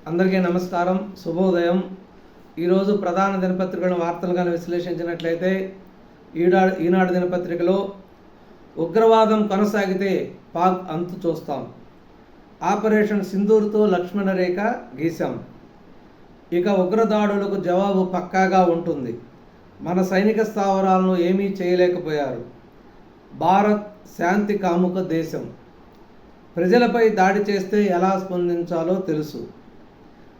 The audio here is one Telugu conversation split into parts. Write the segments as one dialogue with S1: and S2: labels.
S1: అందరికీ నమస్కారం, శుభోదయం. ఈరోజు ప్రధాన దినపత్రికలను వార్తలుగా విశ్లేషించినట్లయితే ఈనాడు దినపత్రికలో ఉగ్రవాదం కొనసాగితే పాక్ అంతు చూస్తాం, ఆపరేషన్ సింధూర్తో లక్ష్మణ రేఖ గీశాం, ఇక ఉగ్రదాడులకు జవాబు పక్కాగా ఉంటుంది, మన సైనిక స్థావరాలను ఏమీ చేయలేకపోయారు, భారత్ శాంతి కాముక దేశం, ప్రజలపై దాడి చేస్తే ఎలా స్పందించాలో తెలుసు,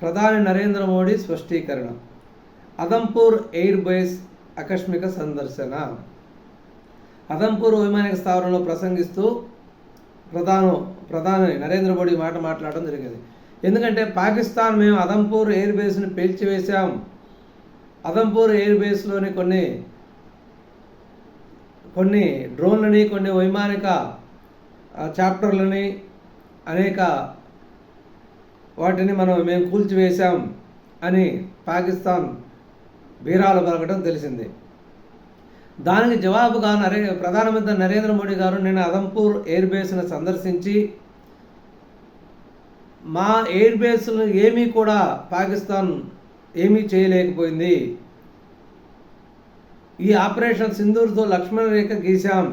S1: ప్రధాని నరేంద్ర మోడీ స్పష్టీకరణ, అదంపూర్ ఎయిర్ బేస్ ఆకస్మిక సందర్శన. అదంపూర్ వైమానిక స్థావరంలో ప్రసంగిస్తూ ప్రధాని నరేంద్ర మోడీ మాట్లాడడం జరిగింది. ఎందుకంటే పాకిస్తాన్ మేము అదంపూర్ ఎయిర్ బేస్ని పేల్చివేశాం, అదంపూర్ ఎయిర్ బేస్లోని కొన్ని డ్రోన్లని, కొన్ని వైమానిక చాప్టర్లని, అనేక వాటిని మేము కూల్చివేశాం అని పాకిస్తాన్ బీరాలు పలకడం తెలిసింది. దానికి జవాబుగా ప్రధానమంత్రి నరేంద్ర మోడీ గారు నిన్న అదంపూర్ ఎయిర్ బేస్ను సందర్శించి మా ఎయిర్ బేస్ను ఏమీ కూడా పాకిస్తాన్ ఏమీ చేయలేకపోయింది, ఈ ఆపరేషన్ సింధూర్తో లక్ష్మణ రేఖ గీశాం,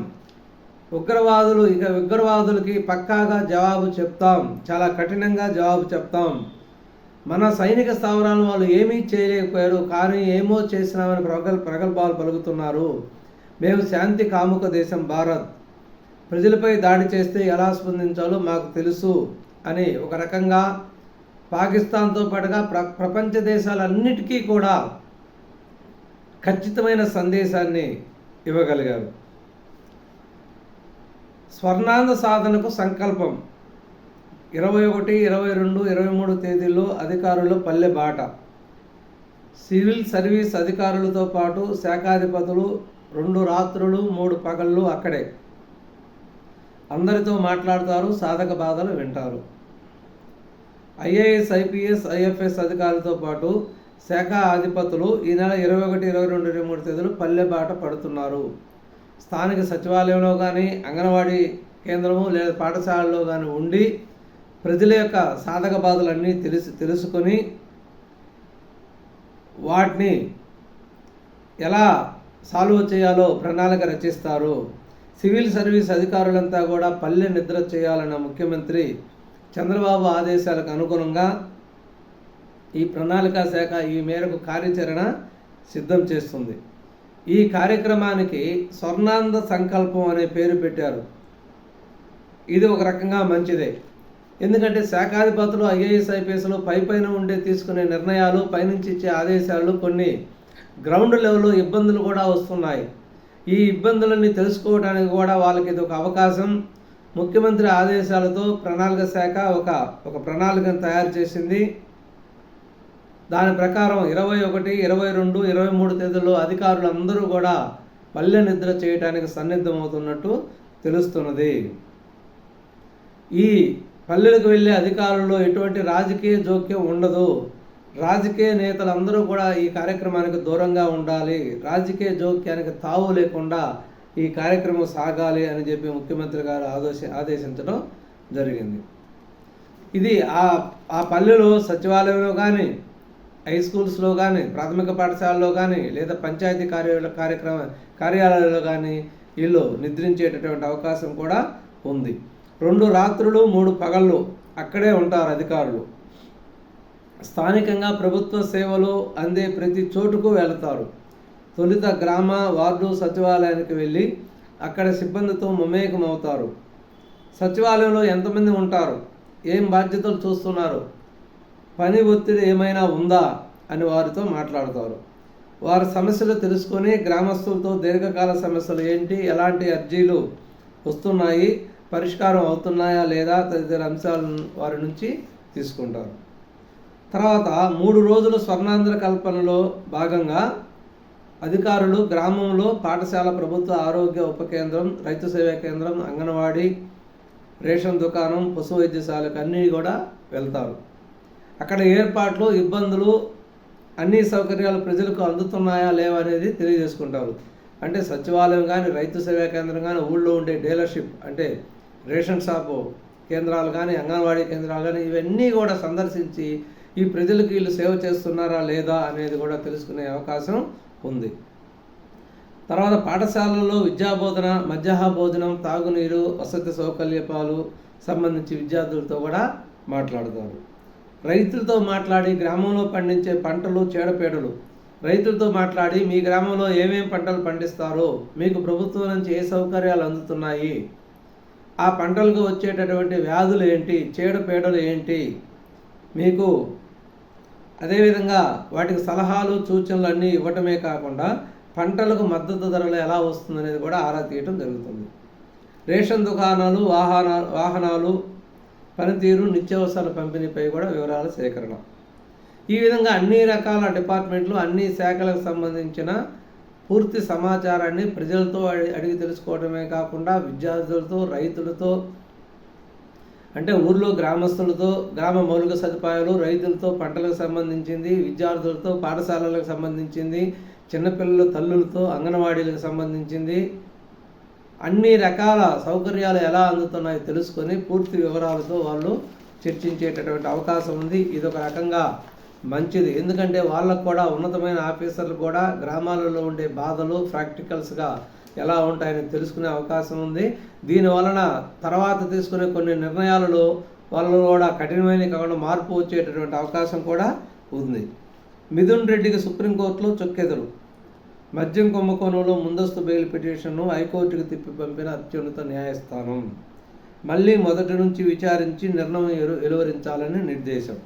S1: ఉగ్రవాదులకి పక్కాగా జవాబు చెప్తాం, చాలా కఠినంగా జవాబు చెప్తాం, మన సైనిక స్థావరాలను వాళ్ళు ఏమీ చేయలేకపోయారు, కానీ ఏమో చేసినామని ప్రగల్భాలు పలుకుతున్నారు, మేము శాంతి కాముక దేశం భారత్, ప్రజలపై దాడి చేస్తే ఎలా స్పందించాలో మాకు తెలుసు అని ఒక రకంగా పాకిస్తాన్తో పాటుగా ప్రపంచ దేశాలన్నిటికీ కూడా ఖచ్చితమైన సందేశాన్ని ఇవ్వగలిగారు. స్వర్ణాంధ్ర సాధనకు సంకల్పం 21, 22, 23 తేదీల్లో అధికారులు పల్లె బాట. సివిల్ సర్వీస్ అధికారులతో పాటు శాఖాధిపతులు 2 రాత్రులు 3 పగళ్ళు అక్కడే అందరితో మాట్లాడతారు, సాధక బాధలు వింటారు. ఐఏఎస్, ఐపీఎస్, ఐఎఫ్ఎస్ అధికారులతో పాటు శాఖ అధిపతులు ఈ నెల 21, 22, 23 తేదీలు పల్లె బాట పడుతున్నారు. స్థానిక సచివాలయంలో కానీ, అంగన్వాడీ కేంద్రము లేదా పాఠశాలలో కానీ ఉండి ప్రజల యొక్క సాధక బాధలన్నీ తెలుసుకొని వాటిని ఎలా సాల్వ్ చేయాలో ప్రణాళిక రచిస్తారు. సివిల్ సర్వీస్ అధికారులంతా కూడా పల్లె నిద్ర చేయాలన్న ముఖ్యమంత్రి చంద్రబాబు ఆదేశాలకు అనుగుణంగా ఈ ప్రణాళికా శాఖ ఈ మేరకు కార్యాచరణ సిద్ధం చేస్తుంది. ఈ కార్యక్రమానికి స్వర్ణాంధ్ర సంకల్పం అనే పేరు పెట్టారు. ఇది ఒక రకంగా మంచిదే, ఎందుకంటే శాఖాధిపతులు, ఐఏఎస్, ఐపీఎస్లు పైన ఉండే తీసుకునే నిర్ణయాలు, పైనుంచి ఇచ్చే ఆదేశాలు కొన్ని గ్రౌండ్ లెవెల్లో ఇబ్బందులు కూడా వస్తున్నాయి. ఈ ఇబ్బందులన్నీ తెలుసుకోవడానికి కూడా వాళ్ళకి ఇది ఒక అవకాశం. ముఖ్యమంత్రి ఆదేశాలతో ప్రణాళిక శాఖ ఒక ప్రణాళికను తయారు చేసింది. దాని ప్రకారం 21, 22, 23 తేదీల్లో అధికారులు అందరూ కూడా పల్లె నిద్ర చేయడానికి సన్నిద్ధమవుతున్నట్టు తెలుస్తున్నది. ఈ పల్లెలకు వెళ్ళే అధికారుల్లో ఎటువంటి రాజకీయ జోక్యం ఉండదు. రాజకీయ నేతలందరూ కూడా ఈ కార్యక్రమానికి దూరంగా ఉండాలి, రాజకీయ జోక్యానికి తావు లేకుండా ఈ కార్యక్రమం సాగాలి అని చెప్పి ముఖ్యమంత్రి గారు ఆదేశించడం జరిగింది. ఇది ఆ పల్లెలో సచివాలయంలో కానీ, హై స్కూల్స్లో కానీ, ప్రాథమిక పాఠశాలలో కానీ, లేదా పంచాయతీ కార్యాలయాల్లో కానీ వీళ్ళు నిద్రించేటటువంటి అవకాశం కూడా ఉంది. 2 రాత్రులు 3 పగళ్ళు అక్కడే ఉంటారు అధికారులు. స్థానికంగా ప్రభుత్వ సేవలు అందే ప్రతి చోటుకు వెళతారు. తొలుత గ్రామ, వార్డు సచివాలయానికి వెళ్ళి అక్కడ సిబ్బందితో మమేకం అవుతారు. సచివాలయంలో ఎంతమంది ఉంటారు, ఏం బాధ్యతలు చూస్తున్నారు, పని ఒత్తిడి ఏమైనా ఉందా అని వారితో మాట్లాడతారు. వారి సమస్యలు తెలుసుకొని గ్రామస్తులతో దీర్ఘకాల సమస్యలు ఏంటి, ఎలాంటి అర్జీలు వస్తున్నాయి, పరిష్కారం అవుతున్నాయా లేదా తదితర అంశాలను వారి నుంచి తీసుకుంటారు. తర్వాత 3 రోజుల స్వర్ణాంధ్ర కల్పనలో భాగంగా అధికారులు గ్రామంలో పాఠశాల, ప్రభుత్వ ఆరోగ్య ఉప కేంద్రం, రైతు సేవా కేంద్రం, అంగన్వాడీ, రేషన్ దుకాణం, పశు వైద్యశాలకు అన్నీ కూడా వెళ్తారు. అక్కడ ఏర్పాట్లు, ఇబ్బందులు, అన్ని సౌకర్యాలు ప్రజలకు అందుతున్నాయా లేవా అనేది తెలియజేసుకుంటారు. అంటే సచివాలయం కానీ, రైతు సేవా కేంద్రం కానీ, ఊళ్ళో ఉండే డీలర్షిప్ అంటే రేషన్ షాపు కేంద్రాలు కానీ, అంగన్వాడీ కేంద్రాలు కానీ ఇవన్నీ కూడా సందర్శించి ఈ ప్రజలకు వీళ్ళు సేవ చేస్తున్నారా లేదా అనేది కూడా తెలుసుకునే అవకాశం ఉంది. తర్వాత పాఠశాలల్లో విద్యాబోధన, మధ్యాహ్న భోజనం, తాగునీరు, వసతి సౌకర్యాలు సంబంధించి విద్యార్థులతో కూడా మాట్లాడతారు. రైతులతో మాట్లాడి గ్రామంలో పండించే పంటలు, చీడపీడలు రైతులతో మాట్లాడి మీ గ్రామంలో ఏమేమి పంటలు పండిస్తారో, మీకు ప్రభుత్వం నుంచి ఏ సౌకర్యాలు అందుతున్నాయి, ఆ పంటలకు వచ్చేటటువంటి వ్యాధులు ఏంటి, చీడపీడలు ఏంటి, మీకు అదేవిధంగా వాటికి సలహాలు సూచనలు అన్నీ ఇవ్వటమే కాకుండా పంటలకు మద్దతు ధరలు ఎలా వస్తుందనేది కూడా ఆరా తీయటం జరుగుతుంది. రేషన్ దుకాణాలు, వాహనాలు పనితీరు, నిత్యావసరాల పంపిణీపై కూడా వివరాల సేకరణ. ఈ విధంగా అన్ని రకాల డిపార్ట్మెంట్లు, అన్ని శాఖలకు సంబంధించిన పూర్తి సమాచారాన్ని ప్రజలతో అడిగి తెలుసుకోవడమే కాకుండా విద్యార్థులతో, రైతులతో, అంటే ఊర్లో గ్రామస్తులతో, గ్రామ మౌలిక సదుపాయాలు, రైతులతో, పంటలకు సంబంధించింది, విద్యార్థులతో, పాఠశాలలకు సంబంధించింది, చిన్నపిల్లల తల్లులతో, అంగన్వాడీలకు సంబంధించింది, అన్ని రకాల సౌకర్యాలు ఎలా అందుతున్నాయో తెలుసుకొని పూర్తి వివరాలతో వాళ్ళు చర్చించేటటువంటి అవకాశం ఉంది. ఇది ఒక రకంగా మంచిది. ఎందుకంటే వాళ్ళకు కూడా ఉన్నతమైన ఆఫీసర్లు కూడా గ్రామాలలో ఉండే బాధలు ప్రాక్టికల్స్గా ఎలా ఉంటాయని తెలుసుకునే అవకాశం ఉంది. దీనివలన తర్వాత తీసుకునే కొన్ని నిర్ణయాలలో వాళ్ళు కూడా కఠినమైన కాకుండా మార్పు వచ్చేటటువంటి అవకాశం కూడా ఉంది. మిథున్ రెడ్డికి సుప్రీంకోర్టులో చొక్కెదురు. మద్యం కుంభకోణంలో ముందస్తు బెయిల్ పిటిషన్ను హైకోర్టుకు తిప్పి పంపిన అత్యున్నత న్యాయస్థానం. మళ్ళీ మొదటి నుంచి విచారించి నిర్ణయం వెలువరించాలని నిర్దేశం.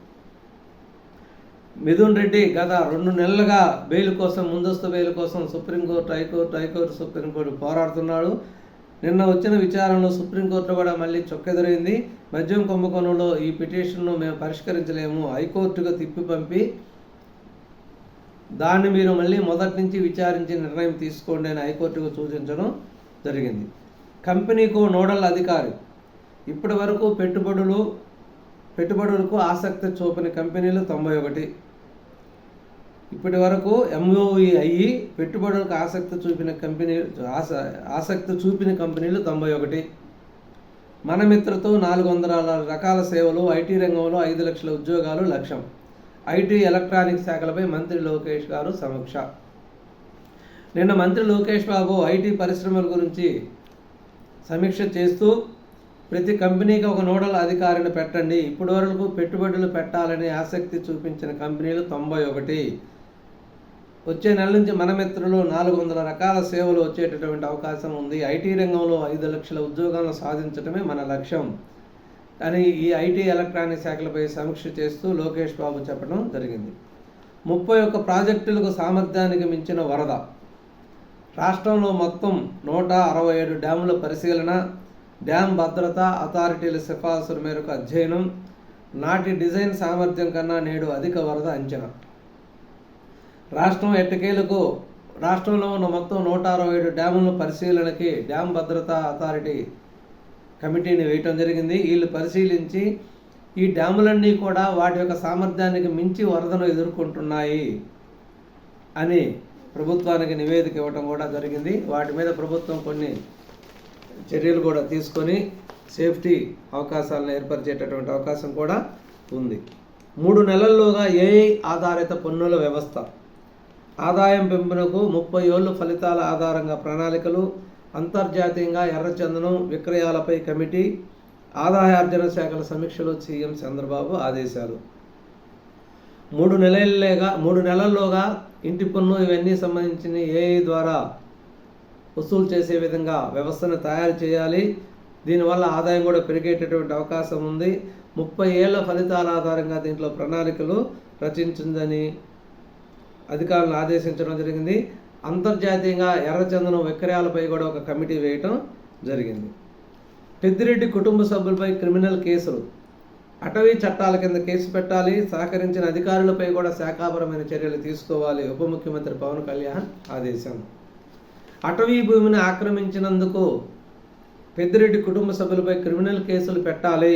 S1: మిథున్ రెడ్డి గత 2 నెలలుగా బెయిల్ కోసం, ముందస్తు బెయిల్ కోసం సుప్రీంకోర్టు, హైకోర్టు, సుప్రీంకోర్టు పోరాడుతున్నాడు. నిన్న వచ్చిన విచారణలో సుప్రీంకోర్టు కూడా మళ్ళీ చొక్కెదురైంది. మద్యం కుంభకోణంలో ఈ పిటిషన్ను మేము పరిష్కరించలేము, హైకోర్టుకు తిప్పి పంపి దాన్ని మీరు మళ్ళీ మొదటి నుంచి విచారించి నిర్ణయం తీసుకోండి అని హైకోర్టుకు సూచించడం జరిగింది. కంపెనీకు నోడల్ అధికారి. ఇప్పటి వరకు పెట్టుబడులకు ఆసక్తి చూపిన కంపెనీలు 91. ఇప్పటి వరకు MOE అయ్యి పెట్టుబడులకు ఆసక్తి చూపిన కంపెనీలు 91. మన మిత్రతో 400 రకాల సేవలు, IT రంగంలో 5 లక్షల ఉద్యోగాలు లక్ష్యం. IT ఎలక్ట్రానిక్ శాఖలపై మంత్రి లోకేష్ గారు సమీక్ష. నిన్న మంత్రి లోకేష్ బాబు IT పరిశ్రమల గురించి సమీక్ష చేస్తూ ప్రతి కంపెనీకి ఒక నోడల్ అధికారిని పెట్టండి, ఇప్పటి వరకు పెట్టుబడులు పెట్టాలని ఆసక్తి చూపించిన కంపెనీలు 91. వచ్చే నెల నుంచి మన మిత్రులు 400 రకాల సేవలు వచ్చేటటువంటి అవకాశం ఉంది. IT రంగంలో 5 లక్షల ఉద్యోగాలను సాధించడమే మన లక్ష్యం అని ఈ IT ఎలక్ట్రానిక్ శాఖలపై సమీక్ష చేస్తూ లోకేష్ బాబు చెప్పడం జరిగింది. 31 ప్రాజెక్టులకు సామర్థ్యానికి మించిన వరద. రాష్ట్రంలో మొత్తం 167 డ్యాముల పరిశీలన, డ్యామ్ భద్రతా అథారిటీల సిఫార్సుల మేరకు అధ్యయనం, నాటి డిజైన్ సామర్థ్యం కన్నా నేడు అధిక వరద అంచనా. రాష్ట్రంలో ఉన్న మొత్తం 167 డ్యాముల పరిశీలనకి డ్యామ్ భద్రతా అథారిటీ కమిటీని వేయటం జరిగింది. వీళ్ళు పరిశీలించి ఈ డ్యాములన్నీ కూడా వాటి యొక్క సామర్థ్యానికి మించి వరదను ఎదుర్కొంటున్నాయి అని ప్రభుత్వానికి నివేదిక ఇవ్వటం కూడా జరిగింది. వాటి మీద ప్రభుత్వం కొన్ని చర్యలు కూడా తీసుకొని సేఫ్టీ అవకాశాలను ఏర్పరిచేటటువంటి అవకాశం కూడా ఉంది. 3 నెలల్లోగా AI ఆధారిత పన్నుల వ్యవస్థ. ఆదాయం పెంపునకు 30 ఏళ్ళు ఫలితాల ఆధారంగా ప్రణాళికలు. అంతర్జాతీయంగా ఎర్రచందనం విక్రయాలపై కమిటీ. ఆదాయార్జన శాఖల సమీక్షలో సీఎం చంద్రబాబు ఆదేశాలు. 3 నెలల్లోగా ఇంటి పన్ను ఇవన్నీ సంబంధించిన AI ద్వారా వసూలు చేసే విధంగా వ్యవస్థను తయారు చేయాలి. దీనివల్ల ఆదాయం కూడా పెరిగేటటువంటి అవకాశం ఉంది. 30 ఏళ్ల ఫలితాల ఆధారంగా దీంట్లో ప్రణాళికలు రచించిందని అధికారులను ఆదేశించడం జరిగింది. అంతర్జాతీయంగా ఎర్రచందనం విక్రయాలపై కూడా ఒక కమిటీ వేయటం జరిగింది. పెద్దిరెడ్డి కుటుంబ సభ్యులపై క్రిమినల్ కేసులు. అటవీ చట్టాల కింద కేసు పెట్టాలి. సహకరించిన అధికారులపై కూడా శాఖాపరమైన చర్యలు తీసుకోవాలి. ఉప ముఖ్యమంత్రి పవన్ కళ్యాణ్ ఆదేశం. అటవీ భూమిని ఆక్రమించినందుకు పెద్దిరెడ్డి కుటుంబ సభ్యులపై క్రిమినల్ కేసులు పెట్టాలి.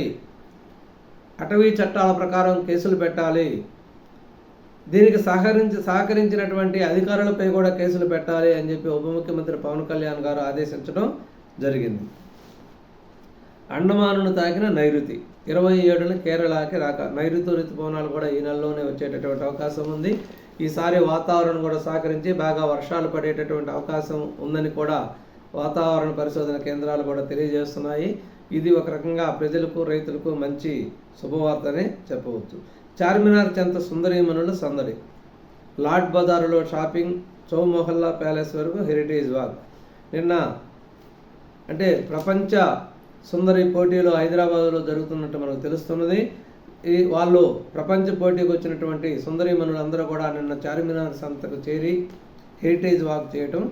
S1: అటవీ చట్టాల ప్రకారం కేసులు పెట్టాలి. దీనికి సహకరించినటువంటి అధికారులపై కూడా కేసులు పెట్టాలి అని చెప్పి ఉప ముఖ్యమంత్రి పవన్ కళ్యాణ్ గారు ఆదేశించడం జరిగింది. అండమానును తాకిన నైరుతి. 27న కేరళకి రాక. నైరుతి ఋతుపవనాలు కూడా ఈ నెలలోనే వచ్చేటటువంటి అవకాశం ఉంది. ఈసారి వాతావరణం కూడా సహకరించి బాగా వర్షాలు పడేటటువంటి అవకాశం ఉందని కూడా వాతావరణ పరిశోధన కేంద్రాలు కూడా తెలియజేస్తున్నాయి. ఇది ఒక రకంగా ప్రజలకు రైతులకు మంచి శుభవార్తనే చెప్పవచ్చు. చార్మినార్ చెంత సుందరీమణుల సందడి. లాడ్ బజారులో షాపింగ్, చౌమొహల్లా ప్యాలెస్ వరకు హెరిటేజ్ వాక్. నిన్న అంటే ప్రపంచ సుందరి పోటీలు హైదరాబాద్లో జరుగుతున్నట్టు మనకు తెలుస్తున్నది. వాళ్ళు ప్రపంచ పోటీకి వచ్చినటువంటి సుందరీమణులందరూ కూడా నిన్న చార్మినార్ సంతకు చేరి హెరిటేజ్ వాక్ చేయటం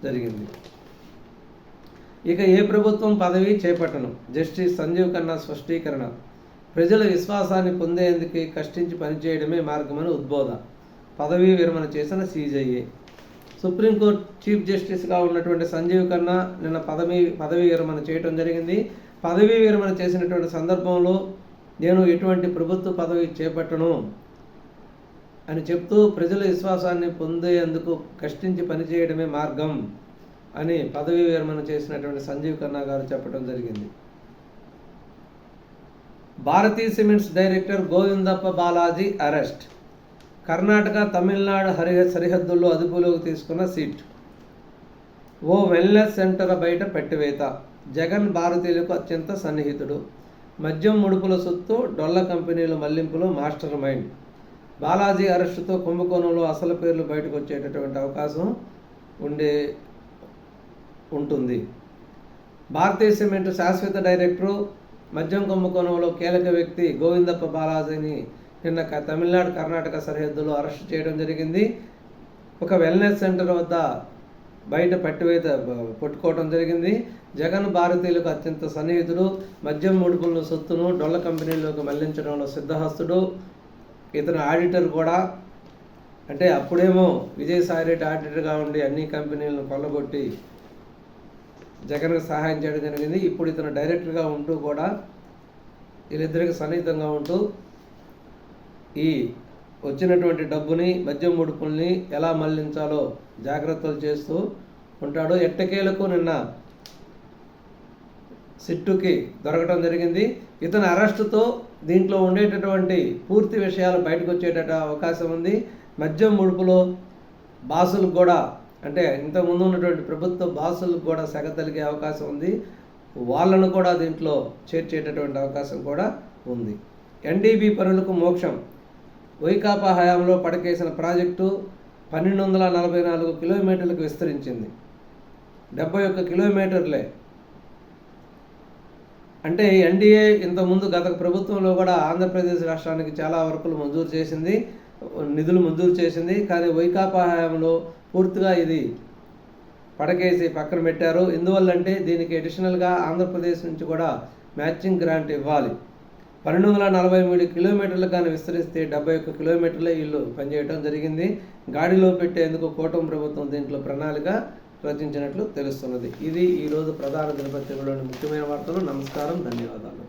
S1: జరిగింది. ఇక ఏ ప్రభుత్వం పదవి చేపట్టను, జస్టిస్ సంజీవ్ ఖన్నా స్పష్టీకరణ. ప్రజల విశ్వాసాన్ని పొందేందుకు కష్టించి పనిచేయడమే మార్గమని ఉద్బోధ. పదవీ విరమణ చేసిన CJA. సుప్రీంకోర్టు చీఫ్ జస్టిస్గా ఉన్నటువంటి సంజీవ్ ఖన్నా నిన్న పదవీ విరమణ చేయడం జరిగింది. పదవీ విరమణ చేసినటువంటి సందర్భంలో నేను ఎటువంటి ప్రభుత్వ పదవి చేపట్టను అని చెప్తూ ప్రజల విశ్వాసాన్ని పొందేందుకు కష్టించి పనిచేయడమే మార్గం అని పదవీ విరమణ చేసినటువంటి సంజీవ్ ఖన్నా గారు చెప్పడం జరిగింది. Bharathi cements director Govindappa Balaji arrest. Karnataka Tamil Nadu సరిహద్దుల్లో అదుపులోకి తీసుకున్న సిట్. ఓ వెల్నెస్ సెంటర్ బయట పెట్టివేత. జగన్ భారతీయులకు అత్యంత సన్నిహితుడు. మద్యం ముడుపుల సొత్తు, డొల్ల కంపెనీల మళ్లింపులో మాస్టర్ మైండ్. బాలాజీ అరెస్టుతో కుంభకోణంలో అసలు పేర్లు బయటకు వచ్చేటటువంటి అవకాశం ఉంటుంది. భారతీయ సిమెంట్ శాశ్వత డైరెక్టరు, మద్యం కుంభకోణంలో కీలక వ్యక్తి గోవిందప్ప బాలాజీని నిన్న తమిళనాడు కర్ణాటక సరిహద్దులో అరెస్ట్ చేయడం జరిగింది. ఒక వెల్నెస్ సెంటర్ వద్ద బయట పట్టుకోవడం జరిగింది. జగన్ భారతీయులకు అత్యంత సన్నిహితుడు, మద్యం ముడుపులను సొత్తును డొల్ల కంపెనీలోకి మళ్లించడంలో సిద్ధహస్తుడు. ఇతను ఆడిటర్ కూడా. అంటే అప్పుడేమో విజయసాయిరెడ్డి ఆడిటర్గా ఉండి అన్ని కంపెనీలను కొల్లగొట్టి జగన్కు సహాయం చేయడం జరిగింది. ఇప్పుడు ఇతను డైరెక్టర్గా ఉంటూ కూడా వీళ్ళిద్దరికి సన్నిహితంగా ఉంటూ ఈ వచ్చినటువంటి డబ్బుని, మద్యం ముడుపుల్ని ఎలా మళ్లించాలో జాగ్రత్తలు చేస్తూ ఉంటాడు. ఎట్టకేలకు నిన్న సిట్టుకి దొరకడం జరిగింది. ఇతని అరెస్టుతో దీంట్లో ఉండేటటువంటి పూర్తి విషయాలు బయటకు వచ్చేట అవకాశం ఉంది. మద్యం ముడుపులో బాసులకు కూడా, అంటే ఇంతకుముందు ఉన్నటువంటి ప్రభుత్వ బాసులకు కూడా సెగ తలిగే అవకాశం ఉంది. వాళ్ళను కూడా దీంట్లో చేర్చేటటువంటి అవకాశం కూడా ఉంది. NDB పనులకు మోక్షం. వైకాపా హయాంలో పడకేసిన ప్రాజెక్టు 1244 కిలోమీటర్లకు విస్తరించింది. 71 కిలోమీటర్లే. అంటే NDA ఇంతకుముందు గత ప్రభుత్వంలో కూడా ఆంధ్రప్రదేశ్ రాష్ట్రానికి చాలా వర్కులు మంజూరు చేసింది, నిధులు మంజూరు చేసింది. కానీ వైకాపా హయాంలో పూర్తిగా ఇది పడకేసి పక్కన పెట్టారు. ఎందువల్లంటే దీనికి అడిషనల్గా ఆంధ్రప్రదేశ్ నుంచి కూడా మ్యాచింగ్ గ్రాంట్ ఇవ్వాలి. 1243 కిలోమీటర్లు కానీ విస్తరిస్తే 71 కిలోమీటర్లే వీళ్ళు పనిచేయడం జరిగింది. గాడిలో పెట్టేందుకు కూటమి ప్రభుత్వం దీంట్లో ప్రణాళిక రచించినట్లు తెలుస్తున్నది. ఇది ఈరోజు ప్రధాన దినపత్రికలోని ముఖ్యమైన వార్తలు. నమస్కారం, ధన్యవాదాలు.